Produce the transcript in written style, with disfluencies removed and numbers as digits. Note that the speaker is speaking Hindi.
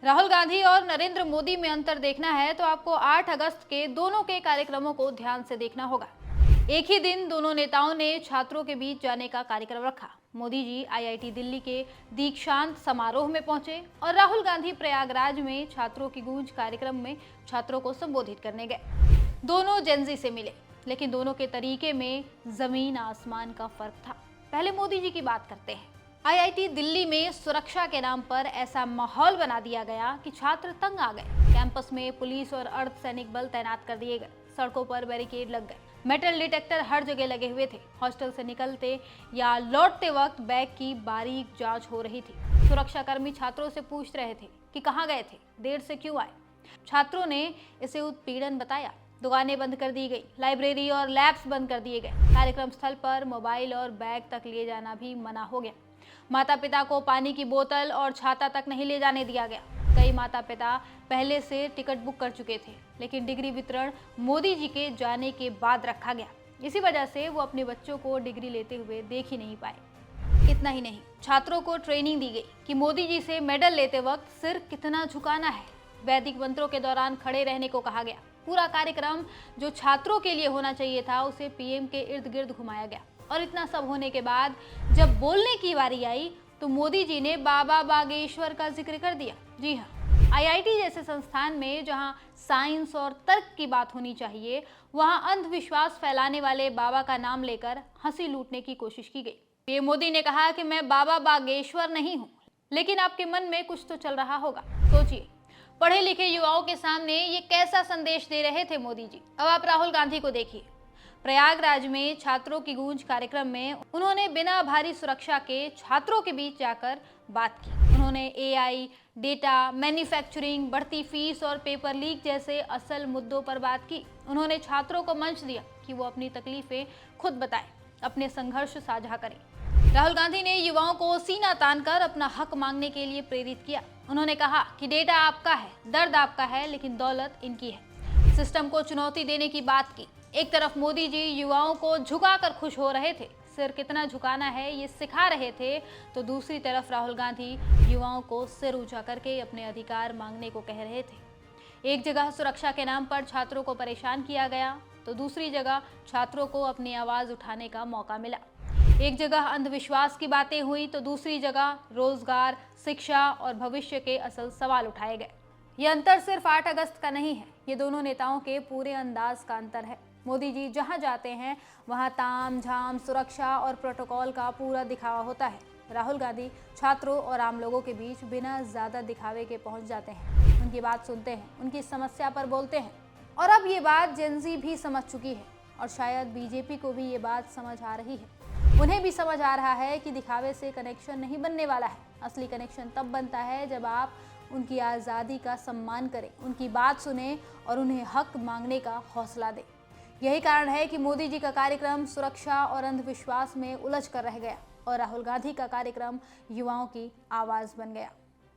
राहुल गांधी और नरेंद्र मोदी में अंतर देखना है तो आपको 8 अगस्त के दोनों के कार्यक्रमों को ध्यान से देखना होगा। एक ही दिन दोनों नेताओं ने छात्रों के बीच जाने का कार्यक्रम रखा। मोदी जी आईआईटी दिल्ली के दीक्षांत समारोह में पहुंचे और राहुल गांधी प्रयागराज में छात्रों की गूंज कार्यक्रम में छात्रों को संबोधित करने गए। दोनों जेनजी से मिले, लेकिन दोनों के तरीके में जमीन आसमान का फर्क था। पहले मोदी जी की बात करते हैं। आईआईटी दिल्ली में सुरक्षा के नाम पर ऐसा माहौल बना दिया गया कि छात्र तंग आ गए। कैंपस में पुलिस और अर्धसैनिक बल तैनात कर दिए गए। सड़कों पर बैरिकेड लग गए। मेटल डिटेक्टर हर जगह लगे हुए थे। हॉस्टल से निकलते या लौटते वक्त बैग की बारीक जांच हो रही थी। सुरक्षाकर्मी छात्रों से पूछ रहे थे कि कहाँ गए थे, देर से क्यों आए। छात्रों ने इसे उत्पीड़न बताया। दुकानें बंद कर दी गई, लाइब्रेरी और लैब्स बंद कर दिए गए। कार्यक्रम स्थल पर मोबाइल और बैग तक ले जाना भी मना हो गया। माता पिता को पानी की बोतल और छाता तक नहीं ले जाने दिया गया। कई माता पिता पहले से टिकट बुक कर चुके थे, लेकिन डिग्री वितरण मोदी जी के जाने के बाद रखा गया। इसी वजह से वो अपने बच्चों को डिग्री लेते हुए देख ही नहीं पाए। इतना ही नहीं, छात्रों को ट्रेनिंग दी गई कि मोदी जी से मेडल लेते वक्त सिर कितना झुकाना है। वैदिक मंत्रों के दौरान खड़े रहने को कहा गया। पूरा कार्यक्रम जो छात्रों के लिए होना चाहिए था, उसे पीएम के इर्द गिर्द घुमाया गया। और इतना सब होने के बाद जब बोलने की बारी आई तो मोदी जी ने बाबा बागेश्वर का जिक्र कर दिया। जी हाँ, आईआईटी जैसे संस्थान में जहां साइंस और तर्क की बात होनी चाहिए, वहां अंधविश्वास फैलाने वाले बाबा का नाम लेकर हंसी लूटने की कोशिश की गई। पीएम मोदी ने कहा कि मैं बाबा बागेश्वर नहीं हूं, लेकिन आपके मन में कुछ तो चल रहा होगा। सोचिए, पढ़े लिखे युवाओं के सामने ये कैसा संदेश दे रहे थे मोदी जी। अब आप राहुल गांधी को देखिए। प्रयागराज में छात्रों की गूंज कार्यक्रम में उन्होंने बिना भारी सुरक्षा के छात्रों के बीच जाकर बात की। उन्होंने एआई, डेटा, मैन्युफैक्चरिंग, बढ़ती फीस और पेपर लीक जैसे असल मुद्दों पर बात की। उन्होंने छात्रों को मंच दिया कि वो अपनी तकलीफें खुद बताएं, अपने संघर्ष साझा करें। राहुल गांधी ने युवाओं को सीना तानकर अपना हक मांगने के लिए प्रेरित किया। उन्होंने कहा कि डेटा आपका है, दर्द आपका है, लेकिन दौलत इनकी है। सिस्टम को चुनौती देने की बात की। एक तरफ मोदी जी युवाओं को झुकाकर खुश हो रहे थे, सिर कितना झुकाना है ये सिखा रहे थे, तो दूसरी तरफ राहुल गांधी युवाओं को सिर ऊंचा करके अपने अधिकार मांगने को कह रहे थे। एक जगह सुरक्षा के नाम पर छात्रों को परेशान किया गया, तो दूसरी जगह छात्रों को अपनी आवाज उठाने का मौका मिला। एक जगह अंधविश्वास की बातें हुई, तो दूसरी जगह रोजगार, शिक्षा और भविष्य के असल सवाल उठाए गए। ये अंतर सिर्फ 8 अगस्त का नहीं है, ये दोनों नेताओं के पूरे अंदाज का अंतर है। मोदी जी जहां जाते हैं वहां ताम झाम, सुरक्षा और प्रोटोकॉल का पूरा दिखावा होता है। राहुल गांधी छात्रों और आम लोगों के बीच बिना ज्यादा दिखावे के पहुंच जाते हैं, उनकी बात सुनते हैं, उनकी समस्या पर बोलते हैं। और अब ये बात जेनजी भी समझ चुकी है और शायद बीजेपी को भी ये बात समझ आ रही है। उन्हें भी समझ आ रहा है कि दिखावे से कनेक्शन नहीं बनने वाला है। असली कनेक्शन तब बनता है जब आप उनकी आज़ादी का सम्मान करें, उनकी बात सुने और उन्हें हक मांगने का हौसला दें। यही कारण है कि मोदी जी का कार्यक्रम सुरक्षा और अंधविश्वास में उलझ कर रह गया और राहुल गांधी का कार्यक्रम युवाओं की आवाज़ बन गया।